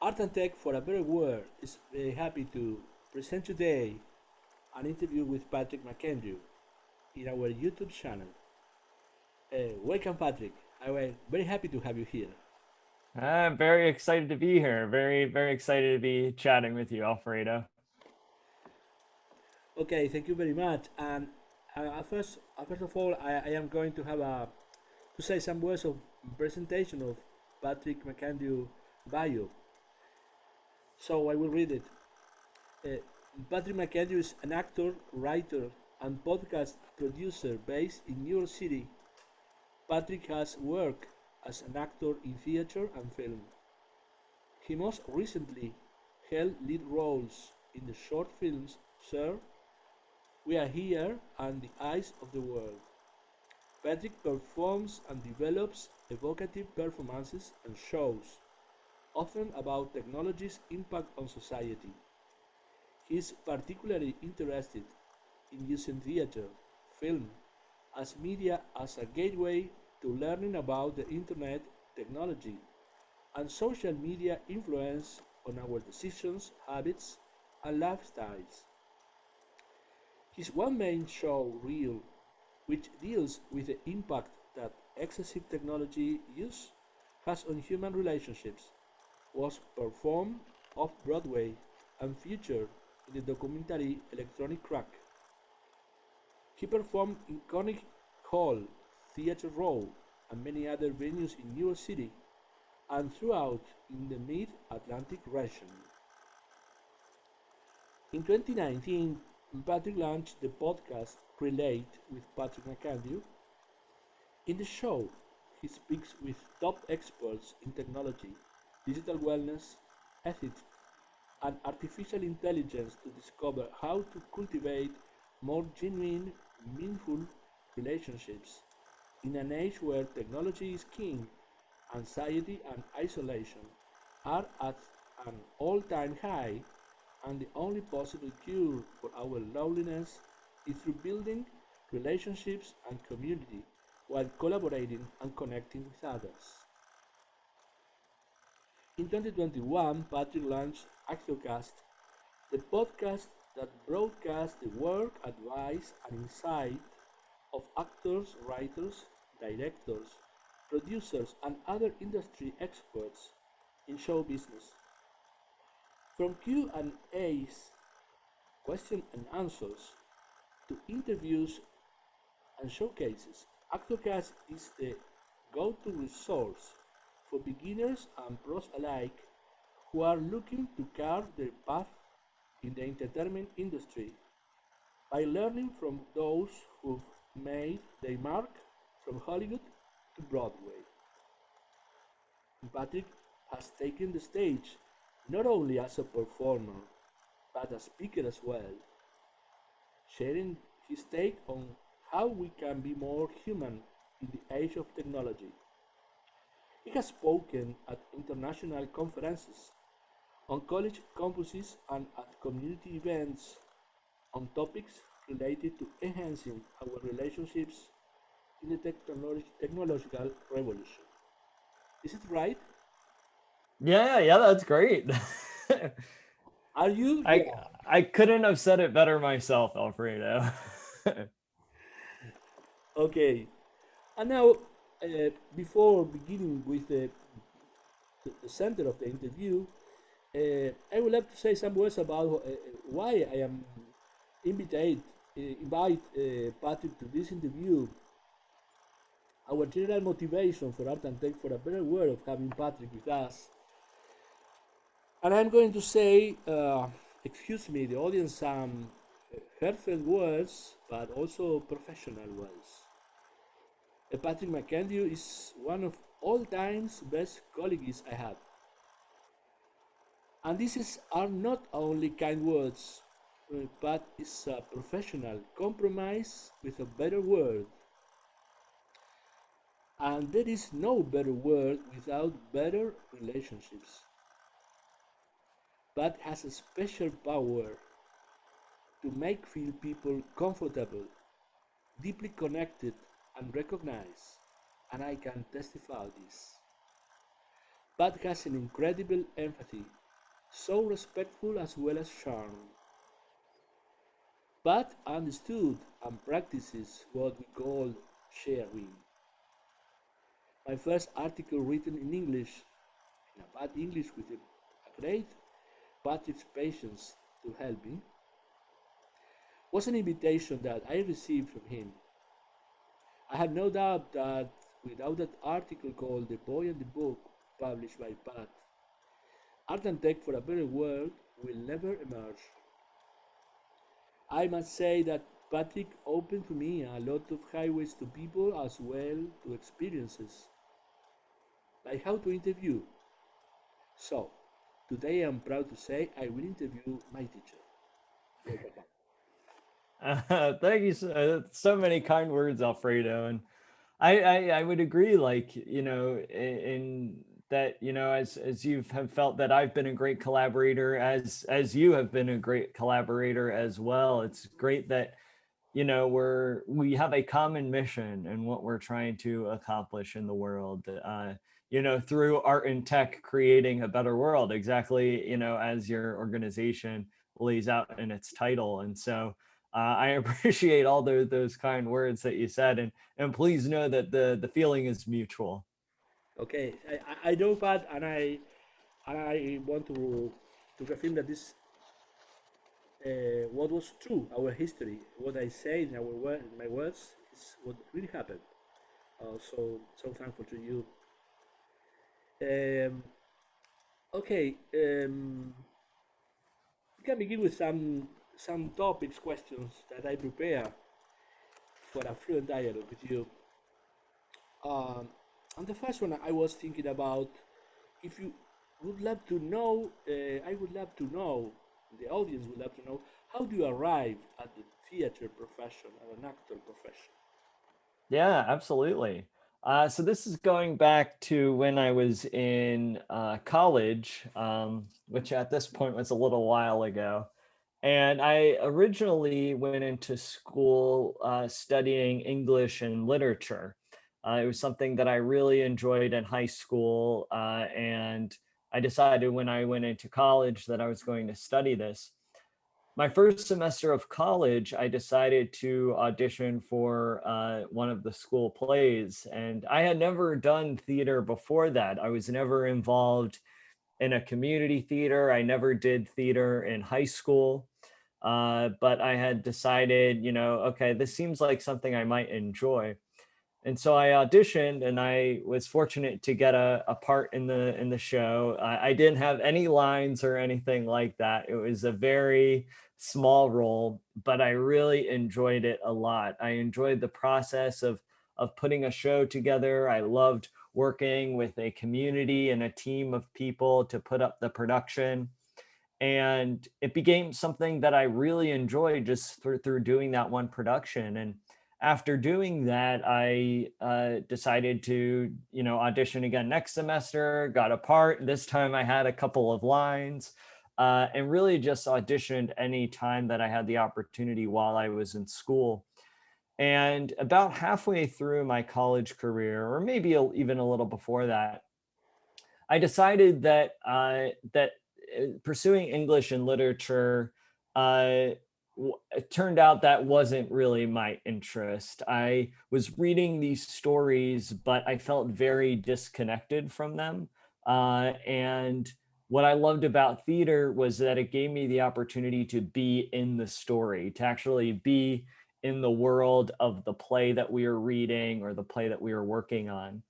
Art and Tech for a Better World is very happy to present today an interview with Patrick McAndrew in our YouTube channel. Welcome, Patrick. I'm very happy to have you here. I'm very excited to be here. Very excited to be chatting with you, Alfredo. Okay, thank you very much. And first of all, I am going to have to say some words of presentation of Patrick McAndrew bio. So I will read it. Uh, Patrick McAndrew is an actor, writer, and podcast producer based in New York City. Patrick has worked as an actor in theater and film. He most recently held lead roles in the short films Sir, We Are Here, and The Eyes of the World. Patrick performs and develops evocative performances and shows, often about technology's impact on society. He is particularly interested in using theater, film, as media as a gateway to learning about the internet, technology, and social media influence on our decisions, habits, and lifestyles. His one main show, Real, which deals with the impact that excessive technology use has on human relationships, was performed off Broadway and featured in the documentary Electronic Crack. He performed in Connick Hall, Theatre Row, and many other venues in New York City and throughout in the Mid-Atlantic region. In 2019, Patrick launched the podcast Relate with Patrick McAndrew. In the show, he speaks with top experts in technology, digital wellness, ethics, and artificial intelligence to discover how to cultivate more genuine, meaningful relationships. In an age where technology is king, anxiety and isolation are at an all time high, and the only possible cure for our loneliness is through building relationships and community while collaborating and connecting with others. In 2021, Patrick launched ActorCast, the podcast that broadcasts the work, advice, and insight of actors, writers, directors, producers, and other industry experts in show business. From Q&As, question and answers, to interviews and showcases, ActorCast is the go-to resource for beginners and pros alike who are looking to carve their path in the entertainment industry by learning from those who've made their mark from Hollywood to Broadway. Patrick has taken the stage not only as a performer, but a speaker as well, sharing his take on how we can be more human in the age of technology. He has spoken at international conferences, on college campuses, and at community events on topics related to enhancing our relationships in the technological revolution. Is it right? Yeah, that's great. Are you? I Yeah. I couldn't have said it better myself, Alfredo. Okay. And now, before beginning with the center of the interview, I would like to say some words about why I am invite Patrick to this interview. Our general motivation for Art and Tech for a better word of having Patrick with us. And I'm going to say, excuse me, the audience, some heartfelt words, but also professional words. Patrick McAndrew is one of all time's best colleagues I have. And are not only kind words, but it's a professional compromise with a better word. And there is no better word without better relationships, but has a special power to make feel people comfortable, deeply connected, and recognized. And I can testify this. but has an incredible empathy, so respectful as well as charm, but understood and practices what we call sharing. My first article written in English, in a bad English with a great Patrick's patience to help me, was an invitation that I received from him. I have no doubt that without that article called The Boy and the Book, published by Pat, Art and Tech for a Better World will never emerge. I must say that Patrick opened to me a lot of highways to people as well to experiences, like how to interview. So, today I'm proud to say I will interview my teacher. Welcome back. Thank you. So many kind words, Alfredo, and I would agree. Like in that as you have felt that I've been a great collaborator, as you have been a great collaborator as well. It's great that we have a common mission and what we're trying to accomplish in the world. Through art and tech, creating a better world, exactly as your organization lays out in its title. And so I appreciate all those kind words that you said, and please know that the feeling is mutual. Okay, I know Pat, and I want to confirm that this what was true, our history, what I say in my words is what really happened. So thankful to you. Um, okay, we can begin with some topics, questions that I prepare for a fluent dialogue with you. Um, and the first one I was thinking about, if you would love to know, I would love to know, the audience would love to know, how do you arrive at the theater profession, at an actor profession? Yeah, absolutely. So this is going back to when I was in college, which at this point was a little while ago. And I originally went into school studying English and literature. It was something that I really enjoyed in high school. And I decided when I went into college that I was going to study this. My first semester of college, I decided to audition for one of the school plays. And I had never done theater before that. I was never involved in a community theater. I never did theater in high school. But I had decided, okay, this seems like something I might enjoy. And so I auditioned, and I was fortunate to get a part in the show. I didn't have any lines or anything like that. It was a very small role, but I really enjoyed it a lot. I enjoyed the process of putting a show together. I loved working with a community and a team of people to put up the production, and it became something that I really enjoyed just through doing that one production. And after doing that, I decided to audition again next semester. Got a part. This time I had a couple of lines, and really just auditioned any time that I had the opportunity while I was in school. And about halfway through my college career, or maybe even a little before that, I decided that pursuing English and literature, uh, it turned out that wasn't really my interest. I was reading these stories, but I felt very disconnected from them. And what I loved about theater was that it gave me the opportunity to be in the story, to actually be in the world of the play that we were reading or the play that we were working on.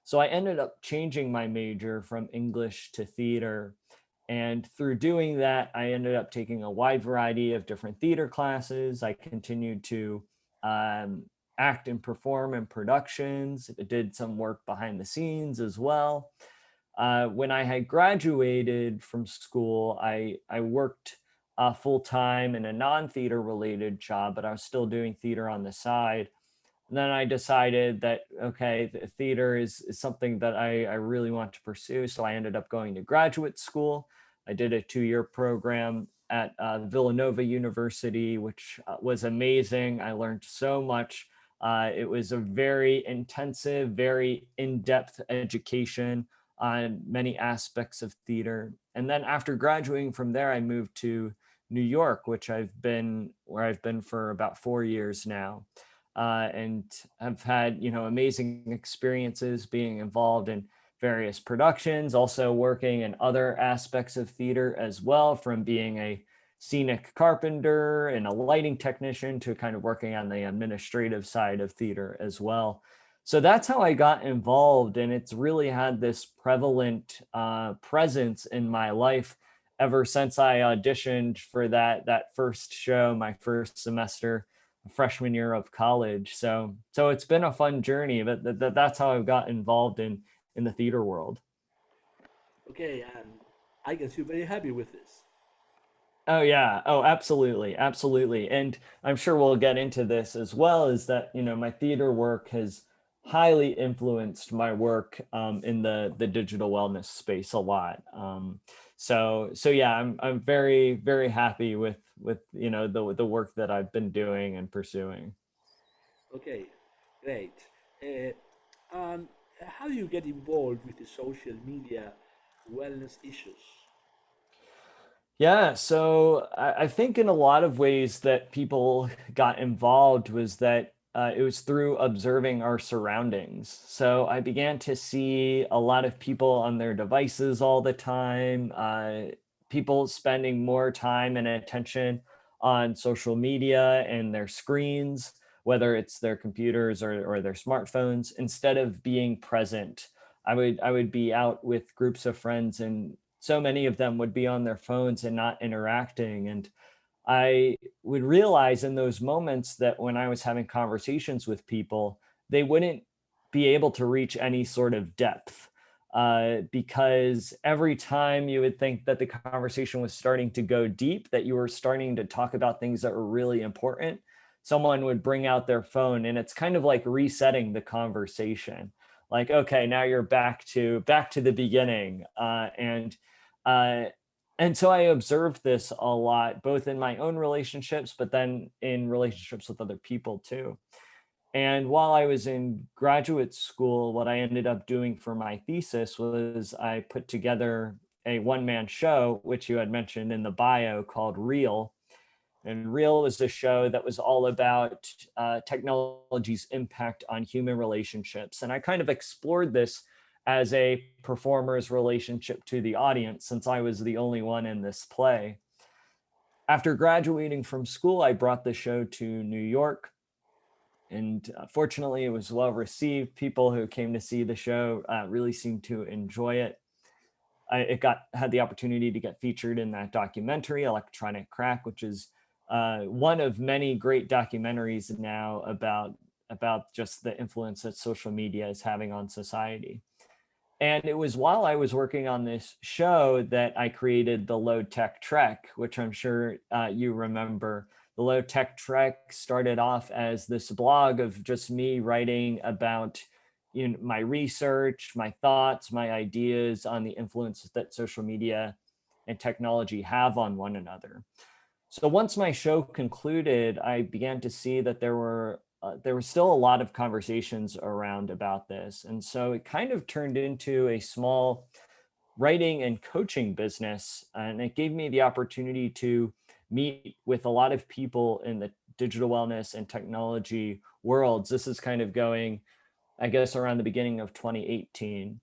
So I ended up changing my major from English to theater. And through doing that, I ended up taking a wide variety of different theater classes. I continued to um, act and perform in productions. I did some work behind the scenes as well. When I had graduated from school, I worked full time in a non theater related job, but I was still doing theater on the side. And then I decided that, okay, theater is something that I really want to pursue. So I ended up going to graduate school. I did a 2-year program at Villanova University, which was amazing. I learned so much. It was a very intensive, very in depth education on many aspects of theater. And then after graduating from there, I moved to New York, where I've been for about 4 years now, and I've had amazing experiences being involved in various productions, also working in other aspects of theater as well, from being a scenic carpenter and a lighting technician to kind of working on the administrative side of theater as well. So that's how I got involved, and it's really had this prevalent presence in my life ever since I auditioned for that first show, my first semester, freshman year of college. So it's been a fun journey, but that's how I got involved in the theater world. Okay, and I guess you're very happy with this. Oh yeah. Oh, absolutely. Absolutely. And I'm sure we'll get into this as well, is that, my theater work has highly influenced my work in the digital wellness space a lot. So yeah, I'm very, very happy with, the work that I've been doing and pursuing. Okay, great. Uh, and how do you get involved with the social media wellness issues? Yeah, so I think in a lot of ways that people got involved was that it was through observing our surroundings. So I began to see a lot of people on their devices all the time, people spending more time and attention on social media and their screens, whether it's their computers or their smartphones, instead of being present. I would be out with groups of friends, and so many of them would be on their phones and not interacting. And I would realize in those moments that when I was having conversations with people, they wouldn't be able to reach any sort of depth. Because every time you would think that the conversation was starting to go deep, that you were starting to talk about things that were really important, someone would bring out their phone, and it's kind of like resetting the conversation. Like, okay, now you're back to the beginning, uh, and so I observed this a lot, both in my own relationships, but then in relationships with other people too. And while I was in graduate school, what I ended up doing for my thesis was I put together a one-man show, which you had mentioned in the bio, called Real. And Real was a show that was all about technology's impact on human relationships. And I kind of explored this as a performer's relationship to the audience, since I was the only one in this play. After graduating from school, I brought the show to New York, and fortunately, it was well received. People who came to see the show really seemed to enjoy it. It got had the opportunity to get featured in that documentary, Electronic Crack, which is one of many great documentaries now about just the influence that social media is having on society. And it was while I was working on this show that I created the LowTech Trek, which I'm sure you remember. The LowTech Trek started off as this blog of just me writing about my research, my thoughts, my ideas on the influence that social media and technology have on one another. So once my show concluded, I began to see that there were still a lot of conversations around about this, and so it kind of turned into a small writing and coaching business, and it gave me the opportunity to meet with a lot of people in the digital wellness and technology worlds. This is kind of going, I guess, around the beginning of 2018,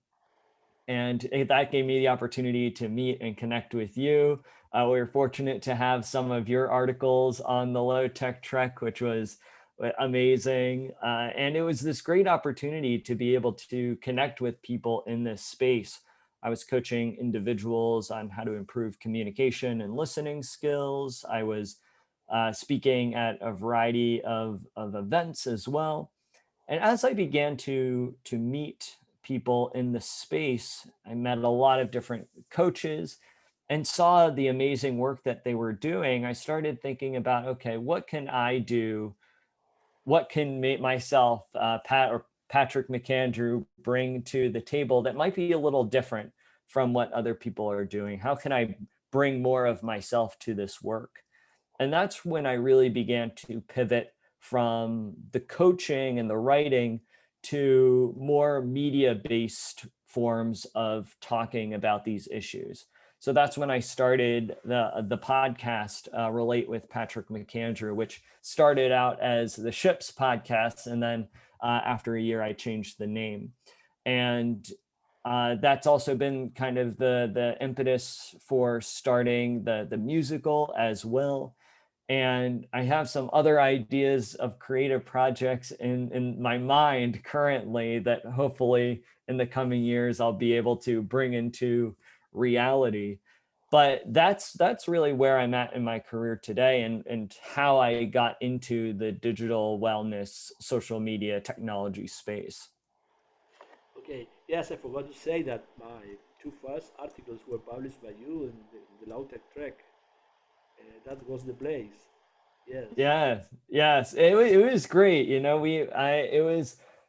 and that gave me the opportunity to meet and connect with you. We were fortunate to have some of your articles on the Low Tech Trek, which was amazing. And it was this great opportunity to be able to connect with people in this space. I was coaching individuals on how to improve communication and listening skills. I was speaking at a variety of events as well. And as I began to meet people in the space, I met a lot of different coaches and saw the amazing work that they were doing. I started thinking about, okay, what can I do? What can make myself, Patrick McAndrew, bring to the table that might be a little different from what other people are doing? How can I bring more of myself to this work? And that's when I really began to pivot from the coaching and the writing to more media based forms of talking about these issues. So that's when I started the podcast, Relate with Patrick McAndrew, which started out as the Ships podcast, and then after a year I changed the name. And that's also been kind of the impetus for starting the musical as well. And I have some other ideas of creative projects in my mind currently that hopefully in the coming years I'll be able to bring into reality. But that's really where I'm at in my career today, and how I got into the digital wellness social media technology space. Okay, yes, I forgot to say that my two first articles were published by you in the LowTech Trek. That was the place. Yes. Yes, yes, it was great. You know,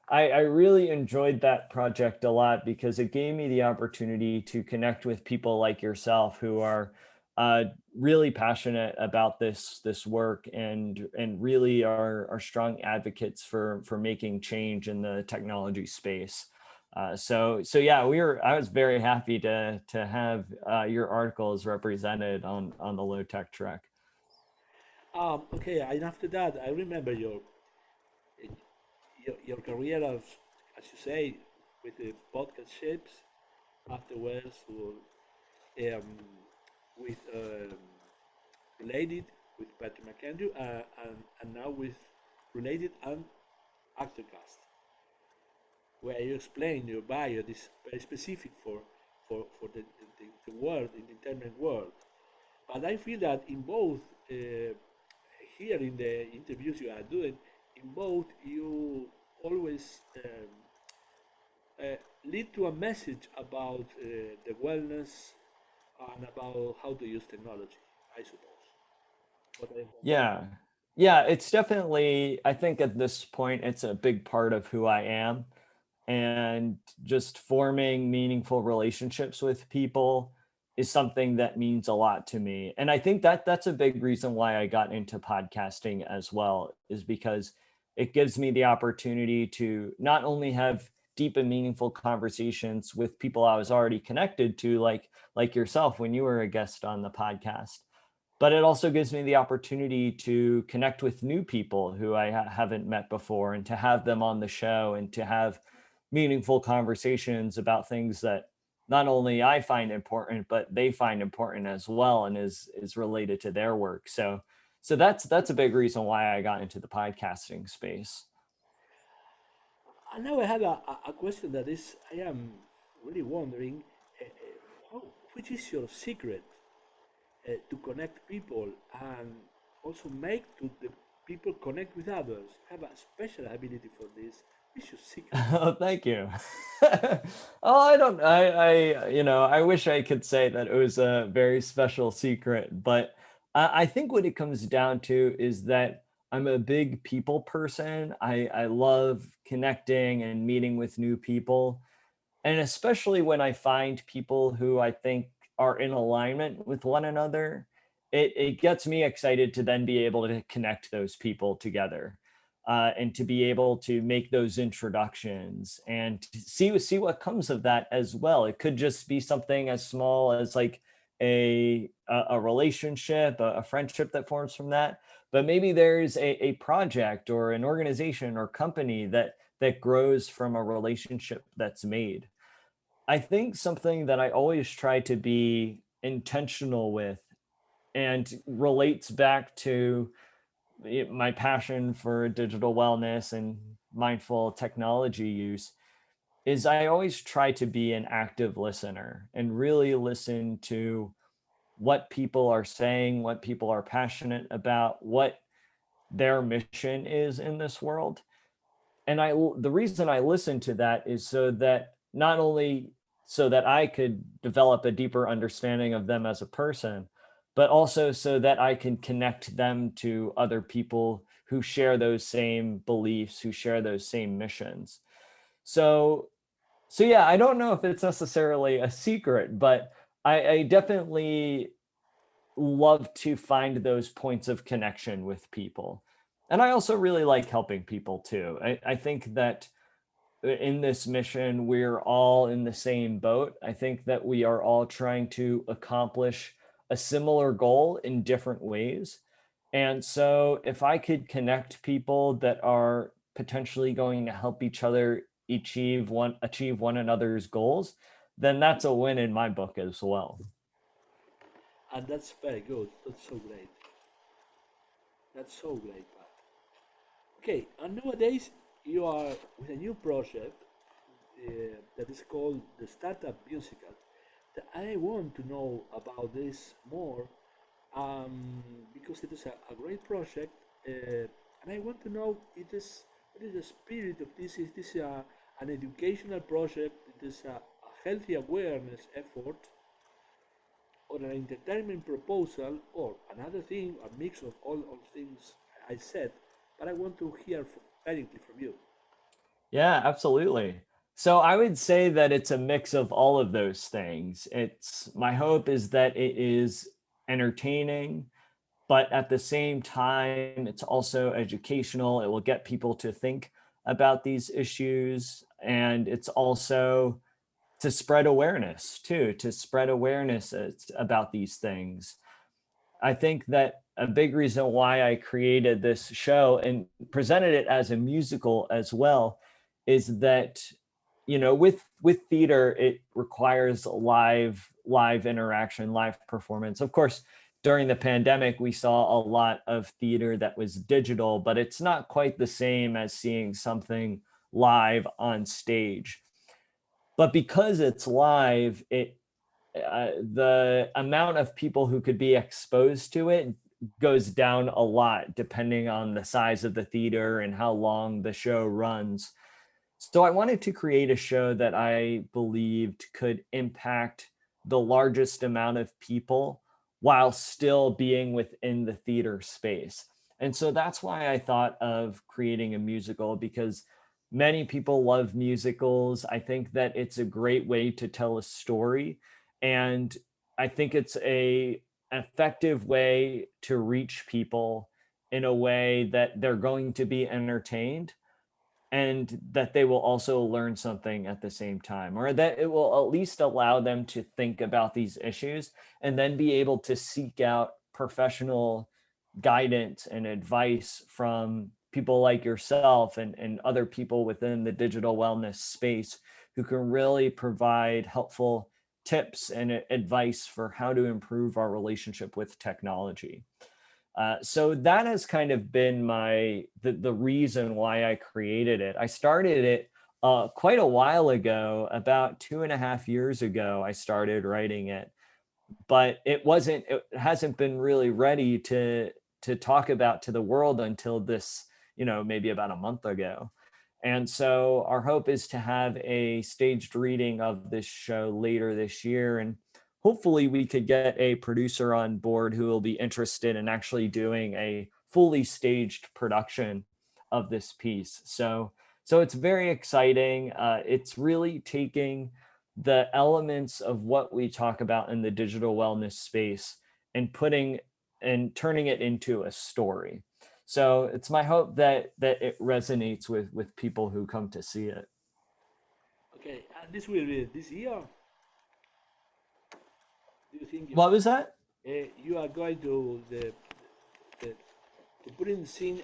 I really enjoyed that project a lot because it gave me the opportunity to connect with people like yourself who are uh, really passionate about this work, and really are strong advocates for making change in the technology space. So yeah, I was very happy to have your articles represented on the Low Tech Trek. Okay, and after that, I remember your career as you say, with the podcast ships. Afterwards, um, with related with Patrick McAndrew, and now with related and Actorcast, where you explain your bio. This is very specific for the world, in the internet world. But I feel that in both, here in the interviews you are doing, in both you always lead to a message about the wellness and about how to use technology, I suppose. What I Yeah. Yeah, it's definitely, I think at this point, it's a big part of who I am. And just forming meaningful relationships with people is something that means a lot to me. And I think that that's a big reason why I got into podcasting as well, is because it gives me the opportunity to not only have deep and meaningful conversations with people I was already connected to, like yourself when you were a guest on the podcast, but it also gives me the opportunity to connect with new people who I haven't met before, and to have them on the show and to have meaningful conversations about things that not only I find important, but they find important as well, and is related to their work. So that's a big reason why I got into the podcasting space. And now I have a question that is, I am really wondering, how, which is your secret to connect people and also make to the people connect with others? Have a special ability for this. Which is your secret? Oh, thank you. Oh, I don't, you know, I wish I could say that it was a very special secret, but I think what it comes down to is that I'm a big people person. I love connecting and meeting with new people. And especially when I find people who I think are in alignment with one another, it gets me excited to then be able to connect those people together, and to be able to make those introductions and to see what comes of that as well. It could just be something as small as like a relationship, a friendship that forms from that. But maybe there's a project or an organization or company that grows from a relationship that's made. I think something that I always try to be intentional with, and relates back to my passion for digital wellness and mindful technology use, is I always try to be an active listener and really listen to what people are saying, what people are passionate about, what their mission is in this world. And the reason I listen to that is so that not only so that I could develop a deeper understanding of them as a person, but also so that I can connect them to other people who share those same beliefs, who share those same missions. So so yeah, I don't know if it's necessarily a secret, but I definitely love to find those points of connection with people. And I also really like helping people too. I think that in this mission, we're all in the same boat. I think that we are all trying to accomplish a similar goal in different ways. And so, if I could connect people that are potentially going to help each other achieve one another's goals, then that's a win in my book as well. And that's very good. That's so great. That's so great, Pat. Okay, and nowadays you are with a new project that is called the Startup Musical. I want to know about this more because it is a great project, and I want to know what is the spirit of this. Is this an educational project? It is a healthy awareness effort, or an entertainment proposal, or another thing, a mix of all things I said. But I want to hear directly from you. Yeah, absolutely. So I would say that it's a mix of all of those things. It's my hope is that it is entertaining, but at the same time, it's also educational. It will get people to think about these issues. And it's also to spread awareness too, to spread awareness about these things. I think that a big reason why I created this show and presented it as a musical as well is that with theater it requires live interaction, live performance. Of course, during the pandemic we saw a lot of theater that was digital, but it's not quite the same as seeing something live on stage. But because it's live, the amount of people who could be exposed to it goes down a lot depending on the size of the theater and how long the show runs. So I wanted to create a show that I believed could impact the largest amount of people while still being within the theater space. And so that's why I thought of creating a musical, because many people love musicals. I think that it's a great way to tell a story, and I think it's a effective way to reach people in a way that they're going to be entertained and that they will also learn something at the same time, or that it will at least allow them to think about these issues and then be able to seek out professional guidance and advice from people like yourself and other people within the digital wellness space who can really provide helpful tips and advice for how to improve our relationship with technology. So that has kind of been the reason why I created it. I started it quite a while ago, about 2.5 years ago. I started writing it, but it hasn't been really ready to talk about to the world until this, maybe about a month ago. And so our hope is to have a staged reading of this show later this year, and hopefully we could get a producer on board who will be interested in actually doing a fully staged production of this piece. So it's very exciting. It's really taking the elements of what we talk about in the digital wellness space and putting and turning it into a story. So it's my hope that it resonates with people who come to see it. Okay, and this will be this year. Do you think What was that? you are going the to put in the scene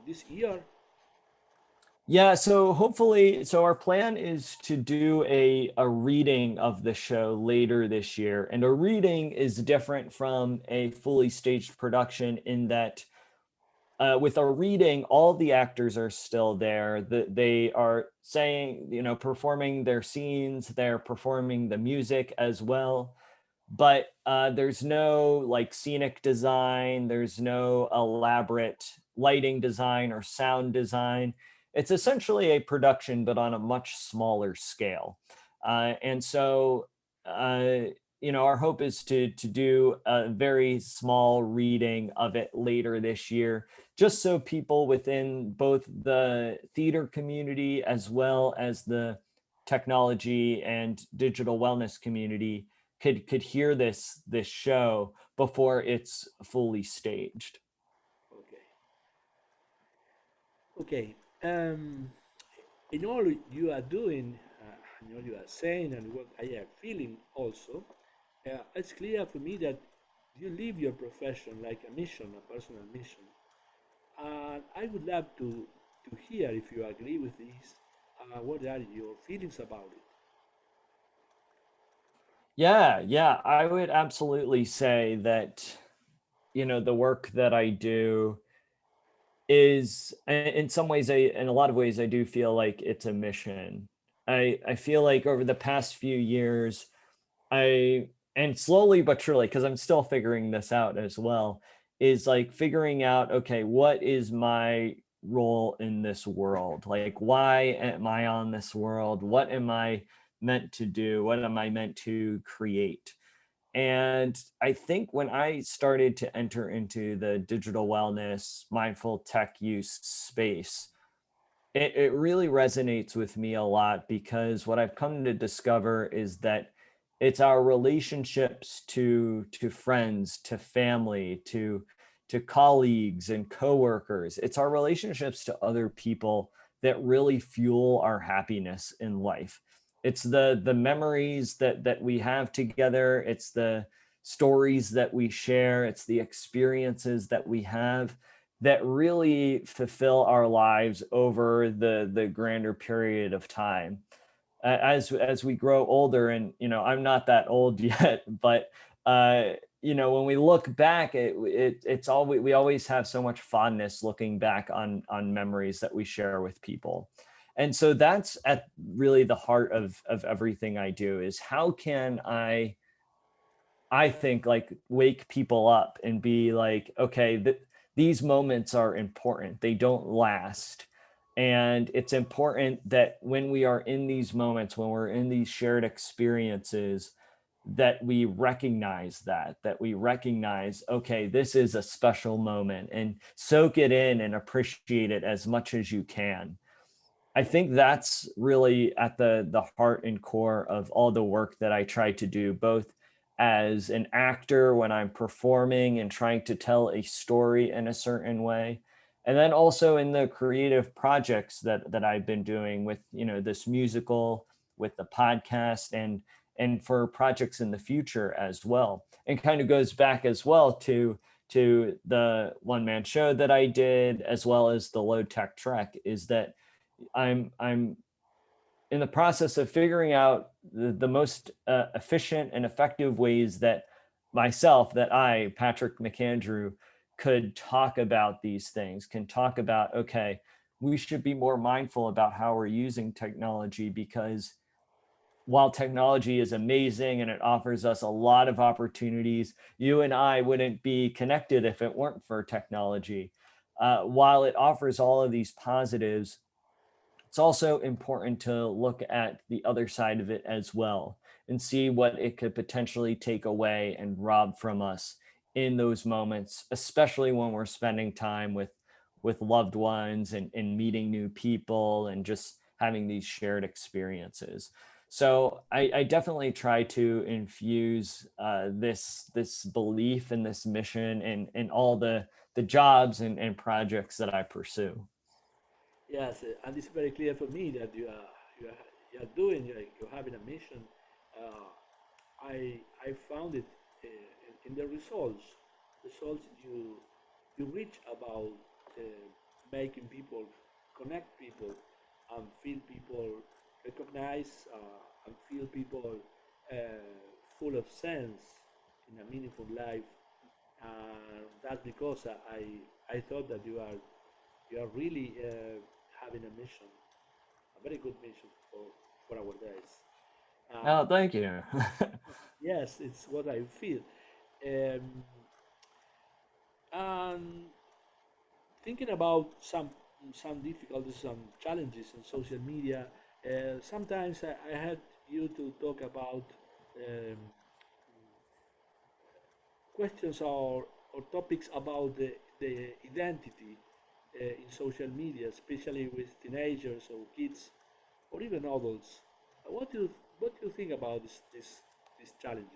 this year? Yeah, so hopefully, so our plan is to do a reading of the show later this year. And a reading is different from a fully staged production in that with a reading, all the actors are still there. They are saying, performing their scenes, they're performing the music as well. But there's no like scenic design, there's no elaborate lighting design or sound design. It's essentially a production, but on a much smaller scale. And so, uh, our hope is to do a very small reading of it later this year, just so people within both the theater community as well as the technology and digital wellness community could hear this show before it's fully staged. Okay. Okay. Um, in all you are doing, in all you are saying, and what I am feeling also, it's clear for me that you live your profession like a mission, a personal mission. And I would love to hear if you agree with this. What are your feelings about it? Yeah, yeah, I would absolutely say that, the work that I do is in some ways, in a lot of ways, I do feel like it's a mission. I feel like over the past few years, and slowly but surely, because I'm still figuring this out as well, is like figuring out, okay, what is my role in this world? Like, why am I on this world? What am I meant to do? What am I meant to create? And I think when I started to enter into the digital wellness, mindful tech use space, it really resonates with me a lot because what I've come to discover is that it's our relationships to friends, to family, to colleagues and coworkers. It's our relationships to other people that really fuel our happiness in life. It's the memories that we have together. It's the stories that we share. It's the experiences that we have that really fulfill our lives over the grander period of time. As we grow older, and I'm not that old yet, but when we look back, it's always we always have so much fondness looking back on memories that we share with people. And so that's at really the heart of everything I do is how can I think like wake people up and be like, okay, these moments are important. They don't last. And it's important that when we are in these moments, when we're in these shared experiences, that we recognize that we recognize, okay, this is a special moment and soak it in and appreciate it as much as you can. I think that's really at the heart and core of all the work that I try to do, both as an actor when I'm performing and trying to tell a story in a certain way, and then also in the creative projects that I've been doing with this musical, with the podcast, and for projects in the future as well. And kind of goes back as well to the one man show that I did, as well as the LowTech Trek, is that I'm in the process of figuring out the most efficient and effective ways that Patrick McAndrew, could talk about these things, can talk about, okay, we should be more mindful about how we're using technology because while technology is amazing and it offers us a lot of opportunities, you and I wouldn't be connected if it weren't for technology. While it offers all of these positives, it's also important to look at the other side of it as well and see what it could potentially take away and rob from us in those moments, especially when we're spending time with loved ones and meeting new people and just having these shared experiences. So I definitely try to infuse this belief and this mission in all the jobs and projects that I pursue. Yes, and it's very clear for me that you are doing you're having a mission. Uh, I found it in the results you reach about uh, making people connect people and feel people recognize and feel people uh, full of sense in a meaningful life. That's because I thought that you are really having a mission, a very good mission for our days. Oh, Um, thank you. yes, it's what I feel. Um, and thinking about some difficulties, some challenges in social media, sometimes I had you to talk about um, questions or topics about the identity in social media, especially with teenagers or kids or even adults. What do you think about this challenges?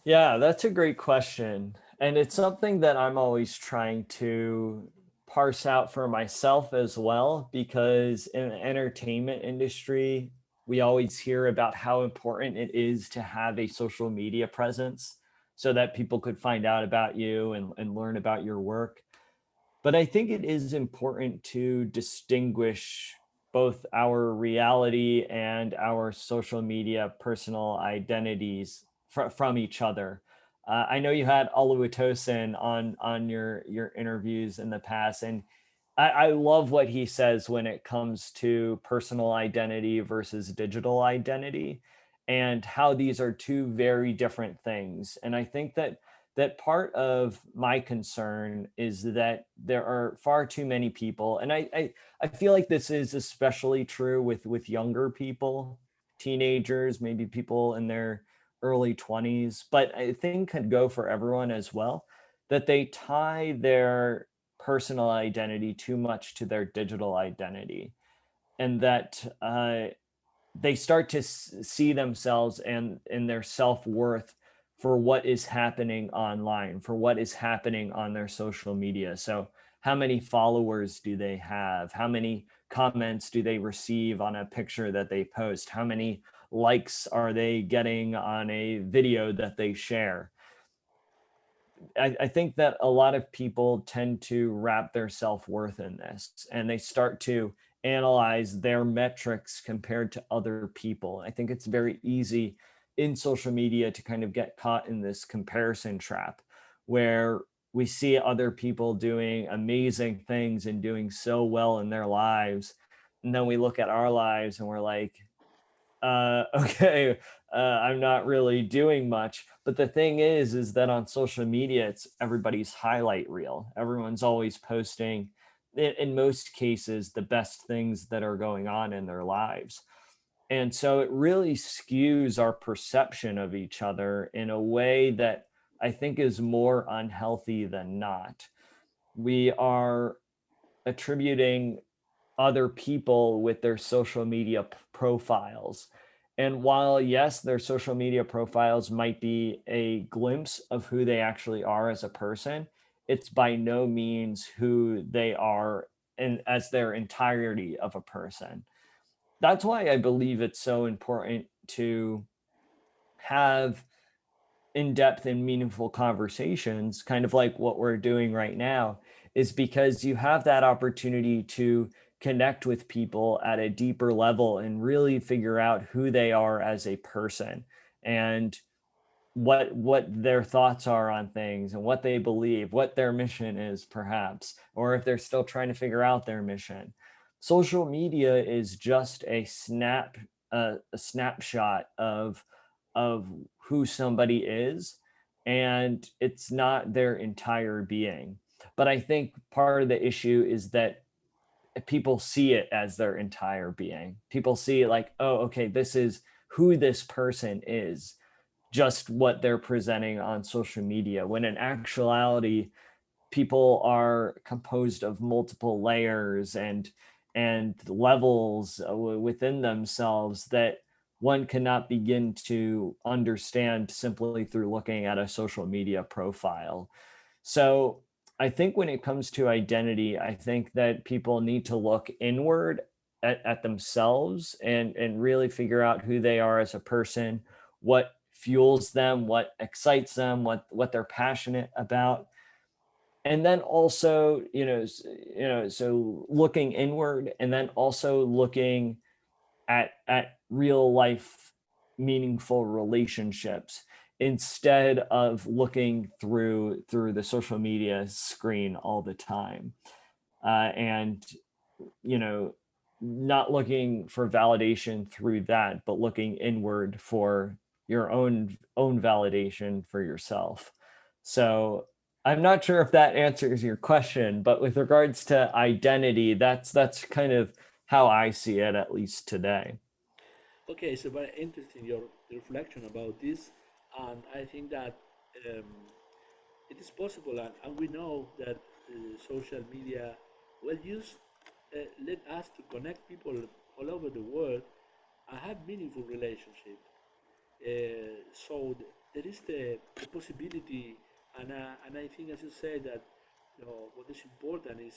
Yeah, that's a great question. And it's something that I'm always trying to parse out for myself as well, because in the entertainment industry, we always hear about how important it is to have a social media presence so that people could find out about you and learn about your work. But I think it is important to distinguish both our reality and our social media personal identities from each other. I know you had Oluwatosin on your interviews in the past, and I love what he says when it comes to personal identity versus digital identity, and how these are two very different things. And I think that part of my concern is that there are far too many people, and I feel like this is especially true with younger people, teenagers, maybe people in their early 20s, but I think could go for everyone as well, that they tie their personal identity too much to their digital identity, and that they start to see themselves and their self-worth for what is happening online, for what is happening on their social media. So how many followers do they have? How many comments do they receive on a picture that they post? How many likes are they getting on a video that they share? I think that a lot of people tend to wrap their self-worth in this, and they start to analyze their metrics compared to other people. I think it's very easy in social media to kind of get caught in this comparison trap where we see other people doing amazing things and doing so well in their lives. And then we look at our lives and we're like, okay, I'm not really doing much. But the thing is that on social media, it's everybody's highlight reel. Everyone's always posting, in most cases, the best things that are going on in their lives. And so it really skews our perception of each other in a way that I think is more unhealthy than not. We are attributing other people with their social media profiles. And while, yes, their social media profiles might be a glimpse of who they actually are as a person, it's by no means who they are in, as their entirety of a person. That's why I believe it's so important to have in-depth and meaningful conversations, kind of like what we're doing right now, is because you have that opportunity to connect with people at a deeper level and really figure out who they are as a person, and what their thoughts are on things and what they believe, what their mission is perhaps, or if they're still trying to figure out their mission. Social media is just a snapshot of who somebody is, and it's not their entire being. But I think part of the issue is that people see it as their entire being. People see it like, oh, okay, this is who this person is, just what they're presenting on social media, when in actuality people are composed of multiple layers and levels within themselves that one cannot begin to understand simply through looking at a social media profile. So I think when it comes to identity, I think that people need to look inward at themselves and really figure out who they are as a person, what fuels them, what excites them, what they're passionate about. And then also, so looking inward, and then also looking at real life meaningful relationships instead of looking through the social media screen all the time, and you know not looking for validation through that, but looking inward for your own validation for yourself. So I'm not sure if that answers your question, but with regards to identity, that's kind of how I see it, at least today. Okay, so very interesting your reflection about this, and I think that um, it is possible, and we know that social media, well used, let us to connect people all over the world and have meaningful relationship. So there is the possibility, and I think, as you said, that what is important is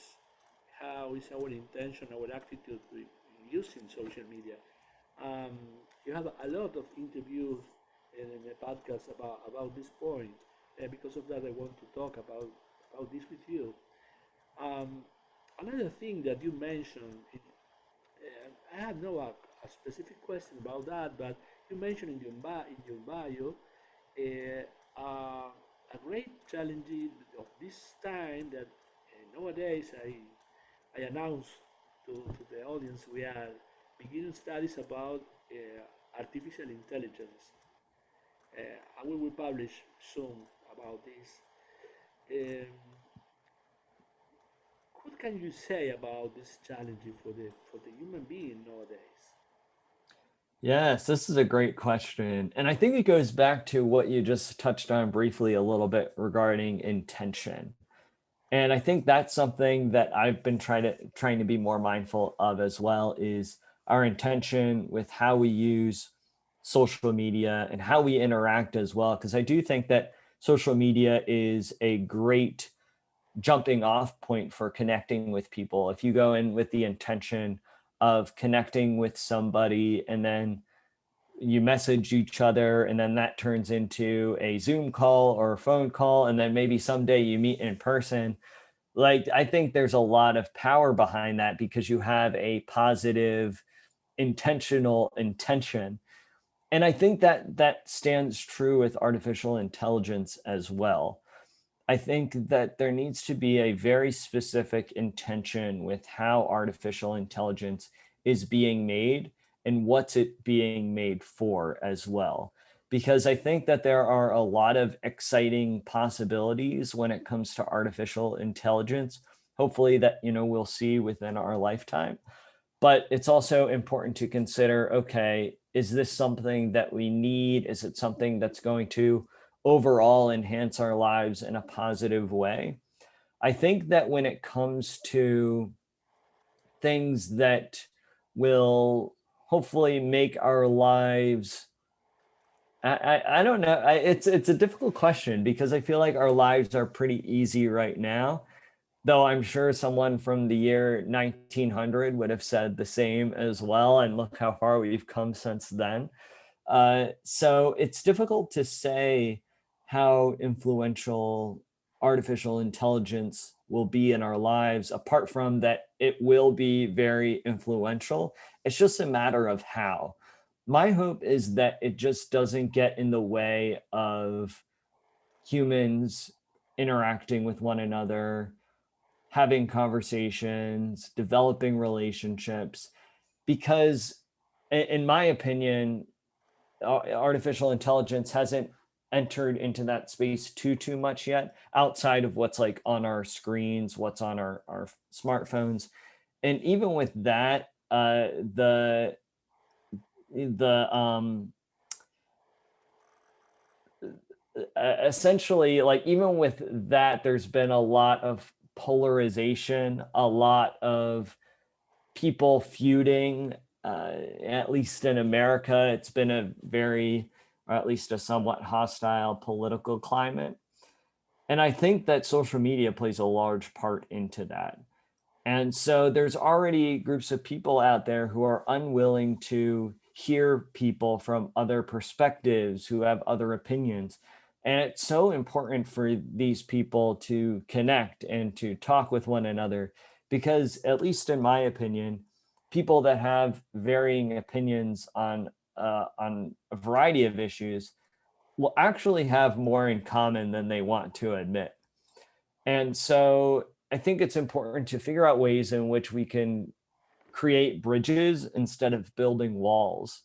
how is our intention, our attitude with using social media. Um, you have a lot of interviews in the podcast about this point. And because of that, I want to talk about this with you. Um, Another thing that you mentioned, I have no a specific question about that, but you mentioned in in your bio a great challenge of this time that nowadays I announce to the audience we are beginning studies about artificial intelligence. I will publish soon about this. Um, what can you say about this challenge for the human being nowadays? Yes, this is a great question. And I think it goes back to what you just touched on briefly a little bit regarding intention. And I think that's something that I've been trying to be more mindful of as well is our intention with how we use social media and how we interact as well. Because I do think that social media is a great jumping off point for connecting with people. If you go in with the intention of connecting with somebody and then you message each other and then that turns into a Zoom call or a phone call and then maybe someday you meet in person, like I think there's a lot of power behind that because you have a positive intentional intention. And I think that that stands true with artificial intelligence as well. I think that there needs to be a very specific intention with how artificial intelligence is being made and what's it being made for as well. Because I think that there are a lot of exciting possibilities when it comes to artificial intelligence. Hopefully, that we'll see within our lifetime. But it's also important to consider, okay, is this something that we need? Is it something that's going to overall enhance our lives in a positive way? I think that when it comes to things that will hopefully make our lives, I don't know. It's a difficult question because I feel like our lives are pretty easy right now, though I'm sure someone from the year 1900 would have said the same as well. And look how far we've come since then. So it's difficult to say how influential artificial intelligence will be in our lives, apart from that it will be very influential. It's just a matter of how. My hope is that it just doesn't get in the way of humans interacting with one another, having conversations, developing relationships, because in my opinion, artificial intelligence hasn't entered into that space too much yet outside of what's like on our screens, what's on our smartphones. And even with that, the essentially, like, even with that, there's been a lot of polarization, a lot of people feuding. At least in America, it's been a very, or at least a somewhat hostile political climate. And I think that social media plays a large part into that. And so there's already groups of people out there who are unwilling to hear people from other perspectives who have other opinions. And it's so important for these people to connect and to talk with one another because, at least in my opinion, people that have varying opinions on a variety of issues will actually have more in common than they want to admit. And so I think it's important to figure out ways in which we can create bridges instead of building walls.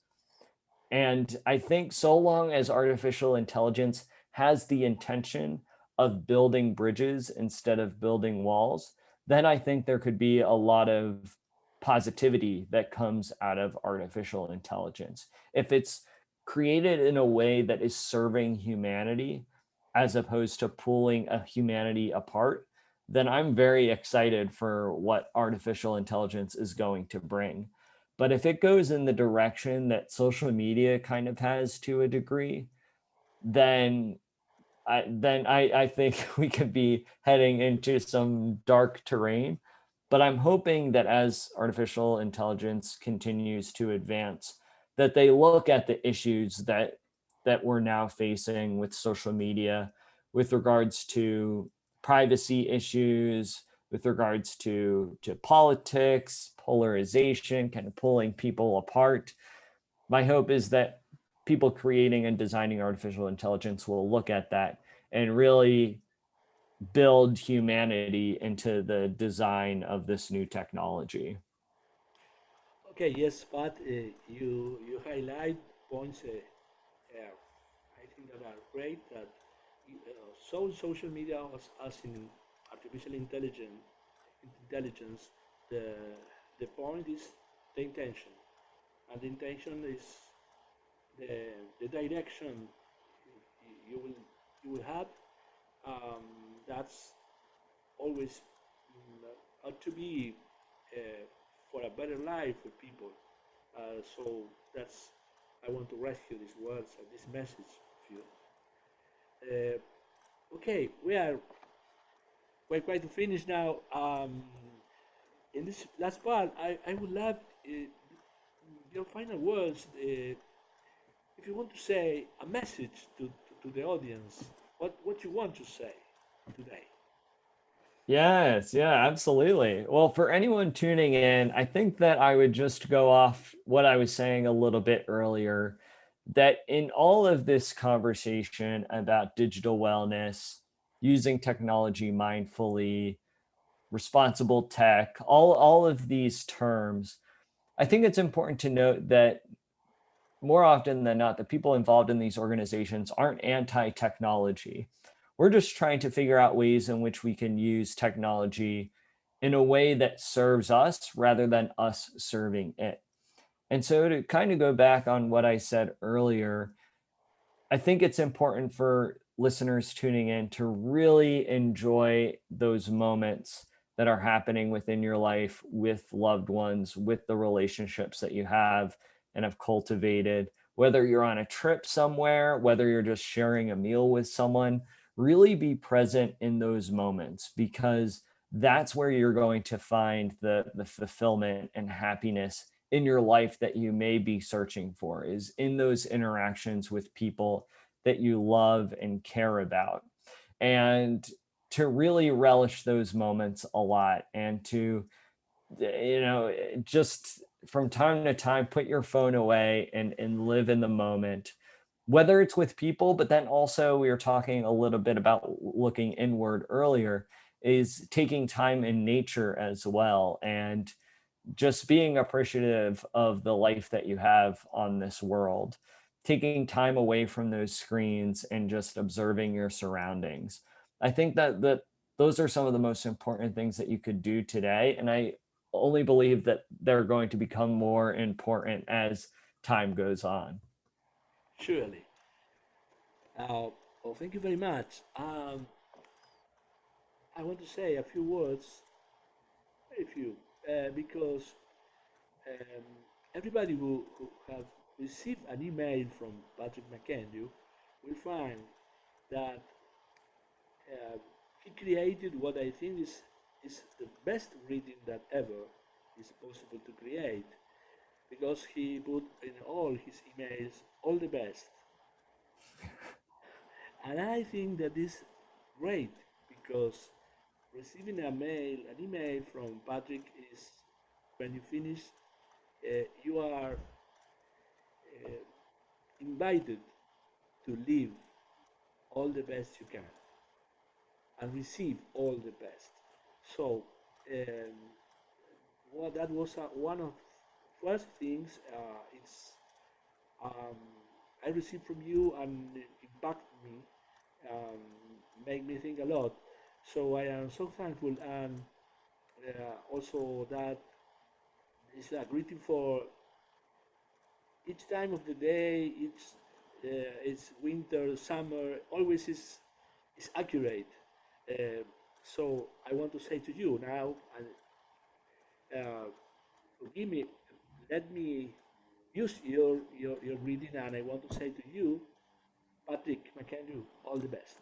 And I think so long as artificial intelligence has the intention of building bridges instead of building walls, then I think there could be a lot of positivity that comes out of artificial intelligence. If it's created in a way that is serving humanity as opposed to pulling a humanity apart, then I'm very excited for what artificial intelligence is going to bring. But if it goes in the direction that social media kind of has to a degree, then I think we could be heading into some dark terrain. But I'm hoping that as artificial intelligence continues to advance, that they look at the issues that we're now facing with social media, with regards to privacy issues, with regards to politics, polarization, kind of pulling people apart. My hope is that people creating and designing artificial intelligence will look at that and really build humanity into the design of this new technology. Okay, yes, but you highlight points. I think that are great. That so social media as in artificial intelligence, the the point is the intention, and the intention is the direction you will you will have. Um, that's always ought to be uh, for a better life for people. So that's I want to rescue these words and this message of you. Okay, we're quite to finish now. In this last part, I would love your final words. If you want to say a message to the audience, what you want to say today. Yes, yeah, absolutely. Well, for anyone tuning in, I think that I would just go off what I was saying a little bit earlier, that in all of this conversation about digital wellness, using technology mindfully, responsible tech, all of these terms, I think it's important to note that more often than not, the people involved in these organizations aren't anti technology. We're just trying to figure out ways in which we can use technology in a way that serves us rather than us serving it. And so, to kind of go back on what I said earlier, I think it's important for listeners tuning in to really enjoy those moments that are happening within your life with loved ones, with the relationships that you have and have cultivated. Whether you're on a trip somewhere, whether you're just sharing a meal with someone, really be present in those moments, because that's where you're going to find the fulfillment and happiness in your life that you may be searching for, is in those interactions with people that you love and care about. And to really relish those moments a lot, and to, just from time to time put your phone away and live in the moment, whether it's with people, but then also we were talking a little bit about looking inward earlier, is taking time in nature as well, and just being appreciative of the life that you have on this world, taking time away from those screens and just observing your surroundings. I think that those are some of the most important things that you could do today, and I only believe that they're going to become more important as time goes on. Surely. Well, thank you very much. I want to say a few words, very few, because um, everybody who have received an email from Patrick McAndrew will find that uh, he created what I think is the best reading that ever is possible to create, because he put in all his emails all the best. And I think that is great because receiving an email from Patrick is when you finish, you are invited to live all the best you can and receive all the best. So, um, well, that was one of first things. It's um, I received from you and it impacted me, um, make me think a lot. So I am so thankful, and also that is a greeting for each time of the day. It's winter, summer, always is accurate. Uh, so I want to say to you now, and forgive me, let me use your reading, and I want to say to you, Patrick McAndrew, all the best.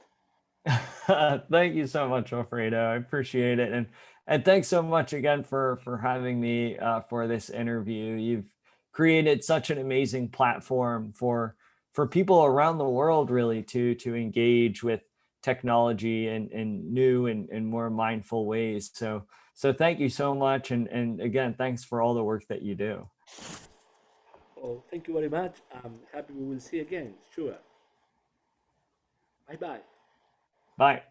Thank you so much, Alfredo. I appreciate it, and thanks so much again for having me for this interview. You've created such an amazing platform for people around the world, really, to engage with technology in new and more mindful ways. So thank you so much, and again, thanks for all the work that you do. Oh, thank you very much. I'm happy we will see again. Sure. Bye bye. Bye.